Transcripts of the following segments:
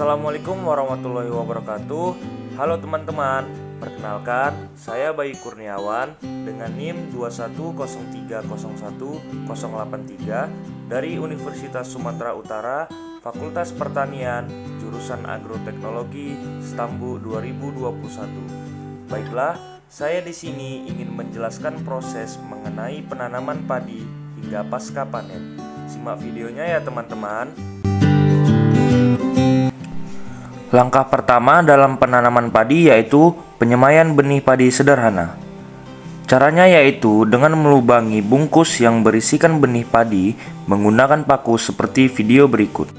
Assalamualaikum warahmatullahi wabarakatuh. Halo teman-teman, perkenalkan saya Bayu Kurniawan dengan NIM 210301083 dari Universitas Sumatera Utara, Fakultas Pertanian, jurusan Agroteknologi, Stambu 2021. Baiklah, saya di sini ingin menjelaskan proses mengenai penanaman padi hingga pasca panen. Simak videonya ya teman-teman. Langkah pertama dalam penanaman padi yaitu penyemaian benih padi sederhana. Caranya yaitu dengan melubangi bungkus yang berisikan benih padi menggunakan paku seperti video berikut.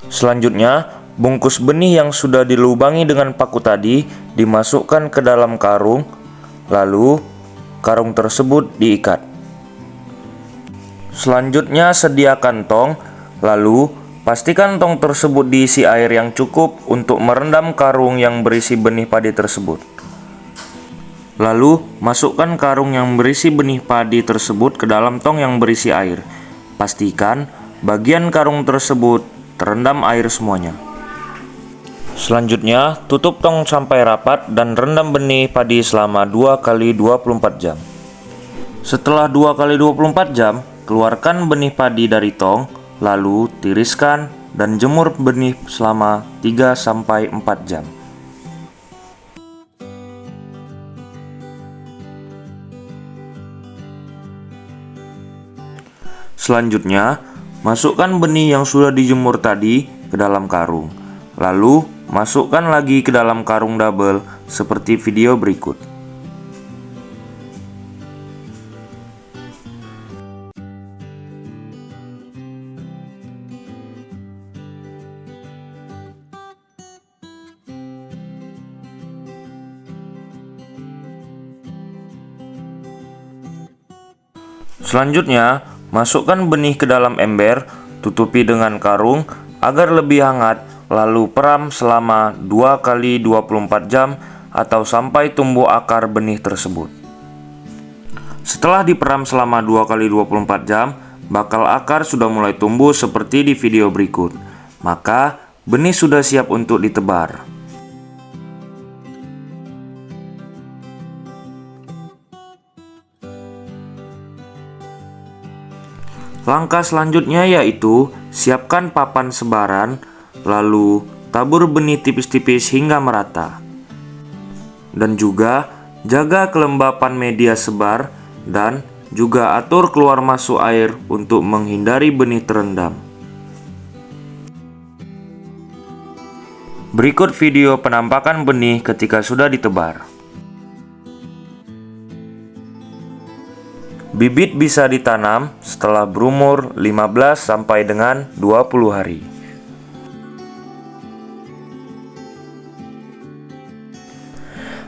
Selanjutnya, bungkus benih yang sudah dilubangi dengan paku tadi dimasukkan ke dalam karung, lalu karung tersebut diikat. Selanjutnya sediakan tong, lalu pastikan tong tersebut diisi air yang cukup untuk merendam karung yang berisi benih padi tersebut. Lalu masukkan karung yang berisi benih padi tersebut ke dalam tong yang berisi air. Pastikan bagian karung tersebut terendam air semuanya. Selanjutnya tutup tong sampai rapat dan rendam benih padi selama 2 kali 24 jam. Setelah 2 kali 24 jam, keluarkan benih padi dari tong, lalu tiriskan dan jemur benih selama 3-4 jam. Selanjutnya, masukkan benih yang sudah dijemur tadi ke dalam karung, lalu masukkan lagi ke dalam karung double seperti video berikut. Selanjutnya, masukkan benih ke dalam ember, tutupi dengan karung agar lebih hangat, lalu peram selama 2 kali 24 jam atau sampai tumbuh akar benih tersebut. Setelah diperam selama 2 kali 24 jam, bakal akar sudah mulai tumbuh seperti di video berikut. Maka, benih sudah siap untuk ditebar. Langkah selanjutnya yaitu siapkan papan sebaran, lalu tabur benih tipis-tipis hingga merata. Dan juga jaga kelembapan media sebar dan juga atur keluar masuk air untuk menghindari benih terendam. Berikut video penampakan benih ketika sudah ditebar. Bibit bisa ditanam setelah berumur 15 sampai dengan 20 hari.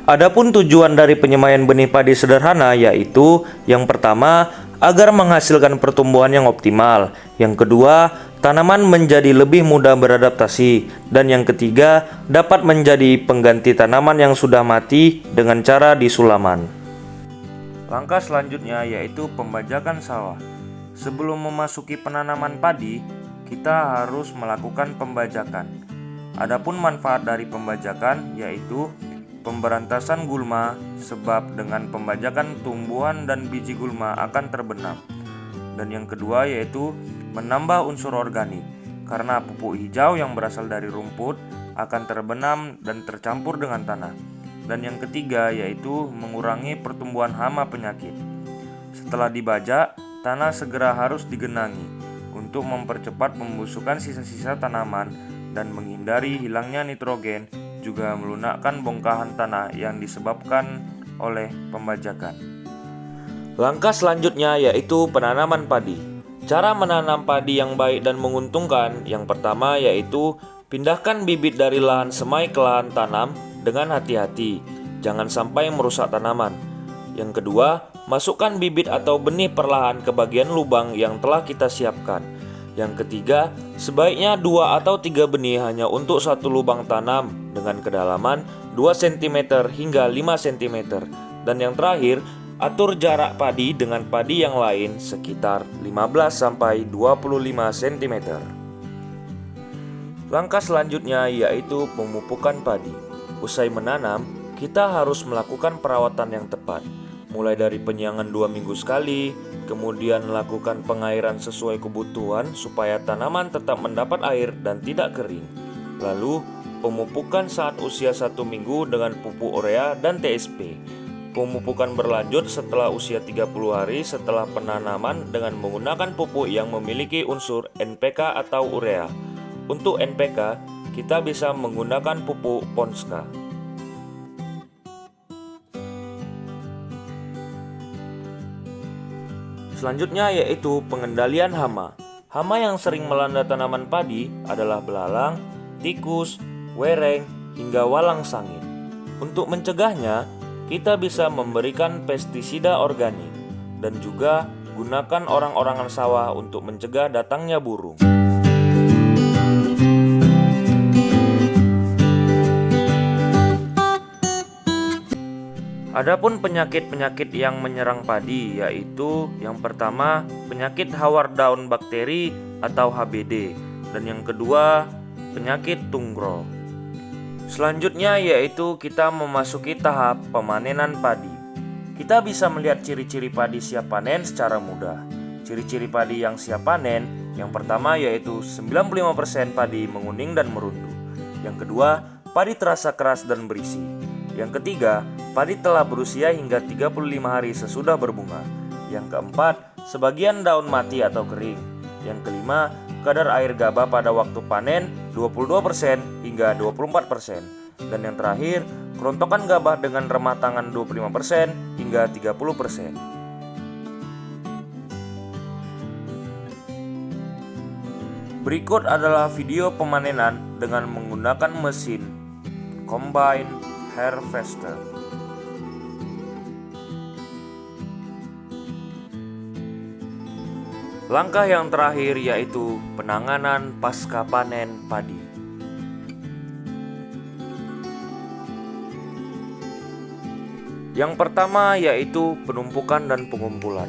Adapun tujuan dari penyemaian benih padi sederhana yaitu yang pertama, agar menghasilkan pertumbuhan yang optimal. Yang kedua, tanaman menjadi lebih mudah beradaptasi. Dan yang ketiga, dapat menjadi pengganti tanaman yang sudah mati dengan cara disulaman. Langkah selanjutnya yaitu pembajakan sawah. Sebelum memasuki penanaman padi, kita harus melakukan pembajakan. Adapun manfaat dari pembajakan yaitu pemberantasan gulma, sebab dengan pembajakan tumbuhan dan biji gulma akan terbenam. Dan yang kedua yaitu menambah unsur organik, karena pupuk hijau yang berasal dari rumput akan terbenam dan tercampur dengan tanah. Dan yang ketiga yaitu mengurangi pertumbuhan hama penyakit. Setelah dibajak, tanah segera harus digenangi untuk mempercepat pembusukan sisa-sisa tanaman dan menghindari hilangnya nitrogen, juga melunakkan bongkahan tanah yang disebabkan oleh pembajakan. Langkah selanjutnya yaitu penanaman padi. Cara menanam padi yang baik dan menguntungkan, yang pertama yaitu pindahkan bibit dari lahan semai ke lahan tanam dengan hati-hati, jangan sampai merusak tanaman. Yang kedua, masukkan bibit atau benih perlahan ke bagian lubang yang telah kita siapkan. Yang ketiga, sebaiknya 2 atau 3 benih hanya untuk satu lubang tanam dengan kedalaman 2 cm hingga 5 cm. Dan yang terakhir, Atur jarak padi dengan padi yang lain sekitar 15-25 cm. Langkah selanjutnya yaitu pemupukan padi. Usai menanam, kita harus melakukan perawatan yang tepat, mulai dari penyiangan 2 minggu sekali, kemudian lakukan pengairan sesuai kebutuhan supaya tanaman tetap mendapat air dan tidak kering. Lalu, pemupukan saat usia 1 minggu dengan pupuk urea dan TSP. Pemupukan berlanjut setelah usia 30 hari setelah penanaman dengan menggunakan pupuk yang memiliki unsur NPK atau urea. Untuk NPK, kita bisa menggunakan pupuk Ponska. Selanjutnya yaitu pengendalian hama. Hama yang sering melanda tanaman padi adalah belalang, tikus, wereng, hingga walang sangit. Untuk mencegahnya, kita bisa memberikan pestisida organik dan juga gunakan orang-orangan sawah untuk mencegah datangnya burung. Adapun penyakit-penyakit yang menyerang padi yaitu yang pertama penyakit hawar daun bakteri atau HBD dan yang kedua penyakit tungro. Selanjutnya yaitu kita memasuki tahap pemanenan padi. Kita bisa melihat ciri-ciri padi siap panen secara mudah. Ciri-ciri padi yang siap panen yang pertama yaitu 95% padi menguning dan merunduk. Yang kedua, padi terasa keras dan berisi. Yang ketiga, padi telah berusia hingga 35 hari sesudah berbunga. Yang keempat, sebagian daun mati atau kering. Yang kelima, kadar air gabah pada waktu panen 22% hingga 24%. Dan yang terakhir, kerontokan gabah dengan remah tangan 25% hingga 30%. Berikut adalah video pemanenan dengan menggunakan mesin combine harvester. Langkah yang terakhir yaitu penanganan pasca panen padi. Yang pertama yaitu penumpukan dan pengumpulan.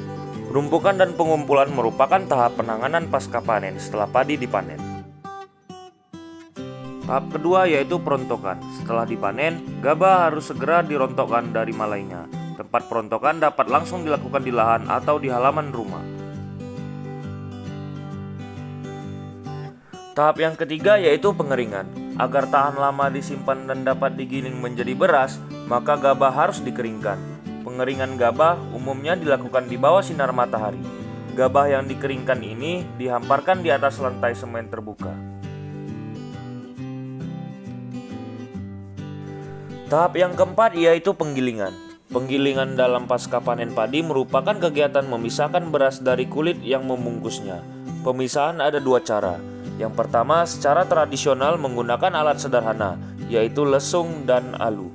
Penumpukan dan pengumpulan merupakan tahap penanganan pasca panen setelah padi dipanen. Tahap kedua yaitu perontokan. Setelah dipanen, gabah harus segera dirontokkan dari malainya. Tempat perontokan dapat langsung dilakukan di lahan atau di halaman rumah. Tahap yang ketiga yaitu pengeringan. Agar tahan lama disimpan dan dapat digiling menjadi beras, maka gabah harus dikeringkan. Pengeringan gabah umumnya dilakukan di bawah sinar matahari. Gabah yang dikeringkan ini dihamparkan di atas lantai semen terbuka. Tahap yang keempat yaitu penggilingan. Penggilingan dalam pasca panen padi merupakan kegiatan memisahkan beras dari kulit yang membungkusnya. Pemisahan ada dua cara. Yang pertama secara tradisional menggunakan alat sederhana, yaitu lesung dan alu.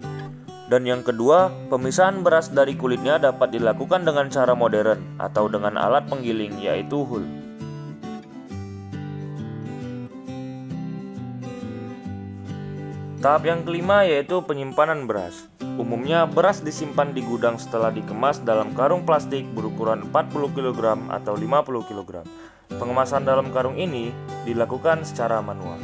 Dan yang kedua, pemisahan beras dari kulitnya dapat dilakukan dengan cara modern atau dengan alat penggiling, yaitu hul. Tahap yang kelima yaitu penyimpanan beras. Umumnya beras disimpan di gudang setelah dikemas dalam karung plastik berukuran 40 kg atau 50 kg. Pengemasan dalam karung ini dilakukan secara manual.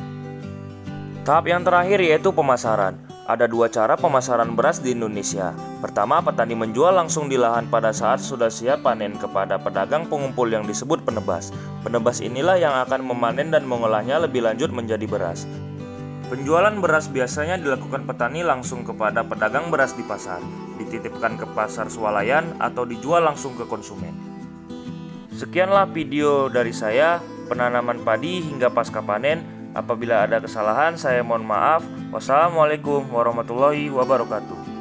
Tahap yang terakhir yaitu pemasaran. Ada dua cara pemasaran beras di Indonesia. Pertama, petani menjual langsung di lahan pada saat sudah siap panen kepada pedagang pengumpul yang disebut penebas. Penebas inilah yang akan memanen dan mengolahnya lebih lanjut menjadi beras. Penjualan beras biasanya dilakukan petani langsung kepada pedagang beras di pasar, dititipkan ke pasar swalayan atau dijual langsung ke konsumen. Sekianlah video dari saya, penanaman padi hingga pasca panen. Apabila ada kesalahan, saya mohon maaf. Wassalamualaikum warahmatullahi wabarakatuh.